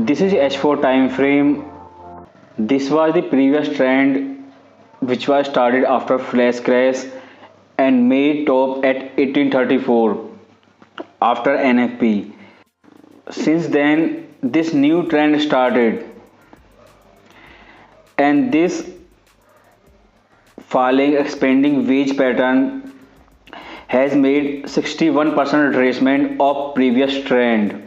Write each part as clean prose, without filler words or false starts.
This is H4 time frame. This was the previous trend which was started after flash crash and made top at 1834 after NFP. Since then, this new trend started, and this falling expanding wage pattern has made 61% retracement of previous trend.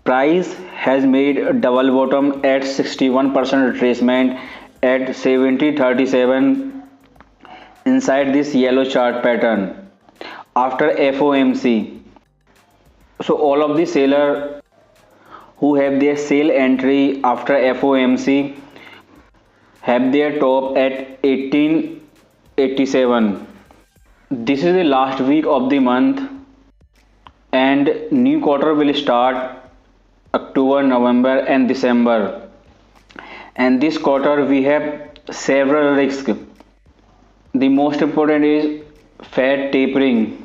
Price has made double bottom at 61% retracement at 7037 inside this yellow chart pattern after FOMC. So all of the seller who have their sale entry after FOMC have their top at 1887. This is the last week of the month and new quarter will start October, November and December, and this quarter we have several risks. The most important is Fed tapering.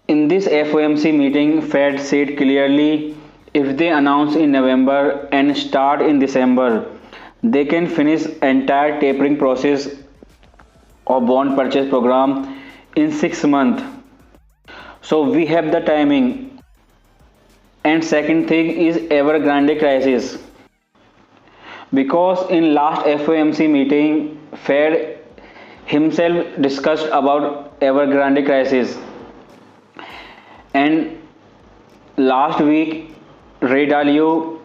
In this FOMC meeting, Fed said clearly if they announce in November and start in December, they can finish entire tapering process of bond purchase program in 6 months. So we have the timing. And second thing is Evergrande crisis, because in last FOMC meeting Fed himself discussed about Evergrande crisis, and last week Ray Dalio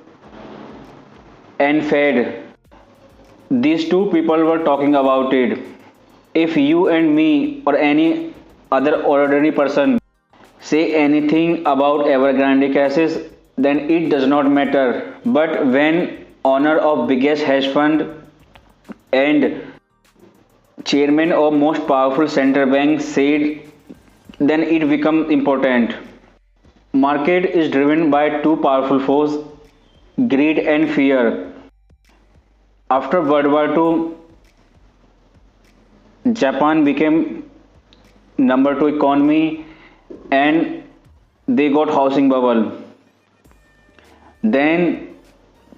and Fed, these two people were talking about it. If you and me or any other ordinary person say anything about Evergrande crisis, then it does not matter. But when owner of biggest hedge fund and chairman of most powerful central bank said, then it becomes important. Market is driven by two powerful forces, greed and fear. After World War II, Japan became number 2 economy and they got housing bubble. Then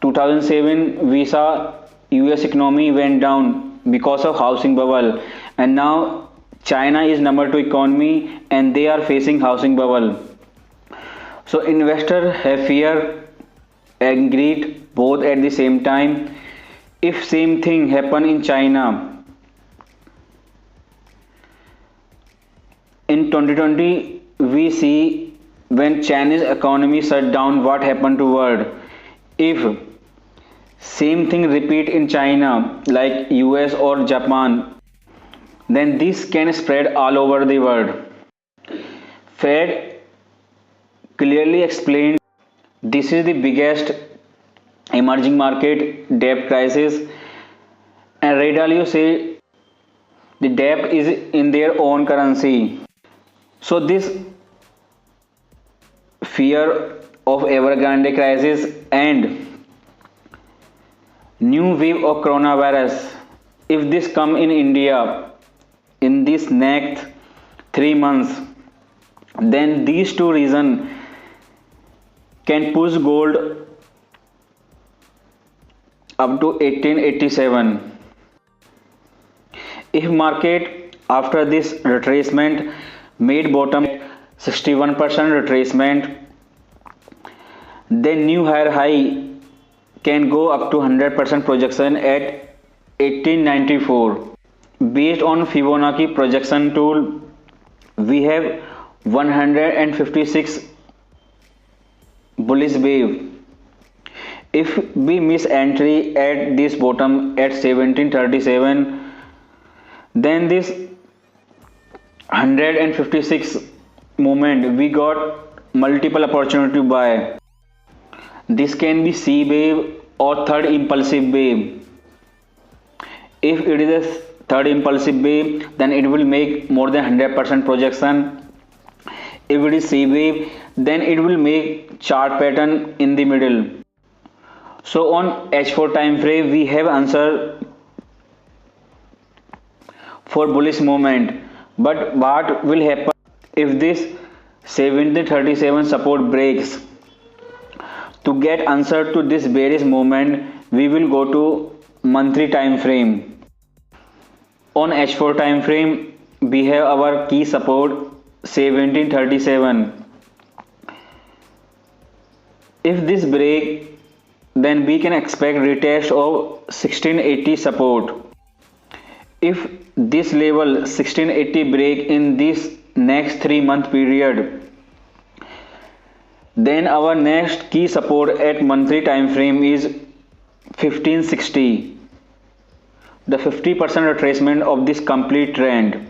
2007 we saw US economy went down because of housing bubble, and now China is number 2 economy and they are facing housing bubble. So investors have fear and greed both at the same time. If same thing happen in China in 2020, we see when Chinese economy shut down what happened to world. If same thing repeat in China like US or Japan, then this can spread all over the world. Fed clearly explained this is the biggest emerging market debt crisis, and Ray Dalio said the debt is in their own currency. So this fear of Evergrande crisis and new wave of coronavirus, if this come in India in this next 3 months, then these two reasons can push gold up to 1887. If market after this retracement made bottom 61% retracement, then new higher high can go up to 100% projection at 1894. Based on Fibonacci projection tool, we have 156 bullish wave. If we miss entry at this bottom at 1737, then this 156 movement we got multiple opportunity to buy. This can be C wave or third impulsive wave. If it is a third impulsive wave, then it will make more than 100% projection. If it is C wave, then it will make chart pattern in the middle. So on H4 time frame we have answer for bullish movement. But what will happen if this 7037 support breaks? To get answer to this bearish movement, we will go to monthly time frame. On H4 time frame, we have our key support 1737. If this break, then we can expect retest of 1680 support. If this level 1680 break in this next 3-month period, then our next key support at monthly time frame is 1560, the 50% retracement of this complete trend.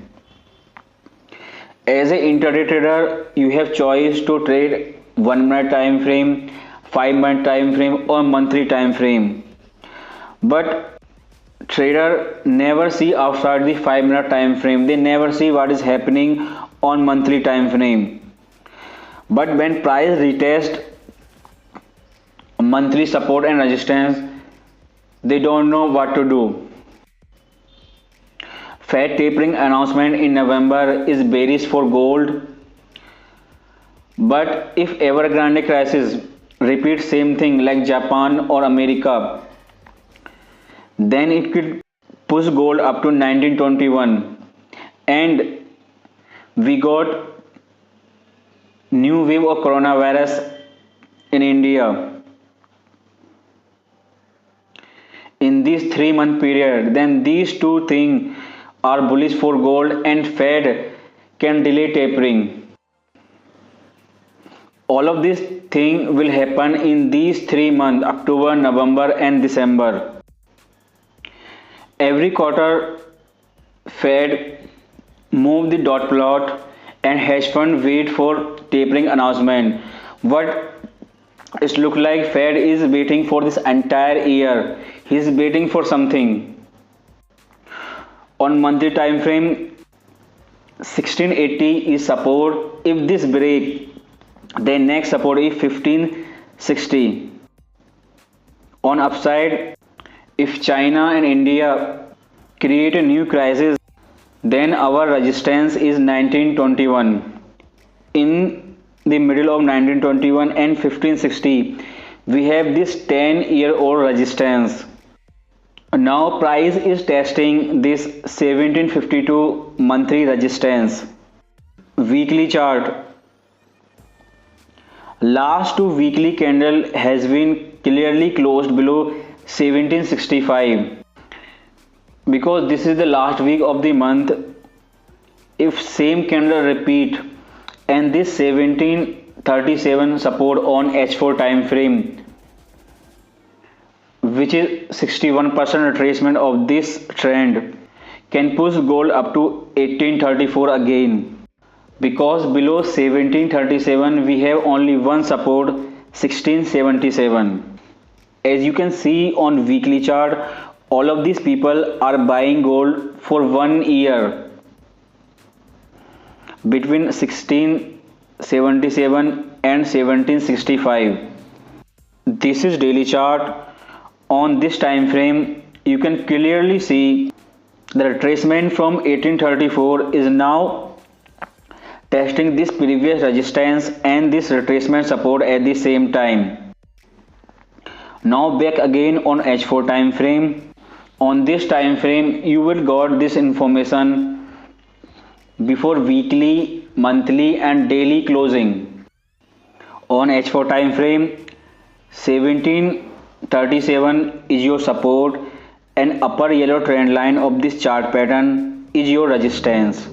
As an intraday trader, you have choice to trade 1 minute time frame, 5 minute time frame or monthly time frame, but trader never see outside the 5 minute time frame. They never see what is happening on monthly time frame. But when price retest monthly support and resistance, they don't know what to do. Fed tapering announcement in November is bearish for gold, but if Evergrande crisis repeats same thing like Japan or America, then it could push gold up to 1921, and we got new wave of coronavirus in India. In this 3-month period, then these two things are bullish for gold, and Fed can delay tapering. All of these things will happen in these 3 months, October, November and December. Every quarter Fed move the dot plot and hedge fund wait for tapering announcement. What it look like, Fed is waiting for this entire year. He is waiting for something. On monthly time frame, 1680 is support. If this break, then next support is 1560. On upside, if China and India create a new crisis, then our resistance is 1921. In the middle of 1921 and 1560, we have this 10-year-old resistance. Now price is testing this 1752 monthly resistance. Weekly chart. Last 2 weekly candle has been clearly closed below 1765. Because this is the last week of the month, if same candle repeat and this 1737 support on H4 time frame, which is 61% retracement of this trend, can push gold up to 1834 again. Because below 1737 we have only one support, 1677. As you can see on weekly chart, all of these people are buying gold for 1 year between 1677 and 1765. This is daily chart. On this time frame, you can clearly see the retracement from 1834 is now testing this previous resistance and this retracement support at the same time. Now back again on H4 time frame. On this time frame, you will got this information before weekly, monthly and daily closing. On H4 time frame, 1737 is your support and upper yellow trend line of this chart pattern is your resistance.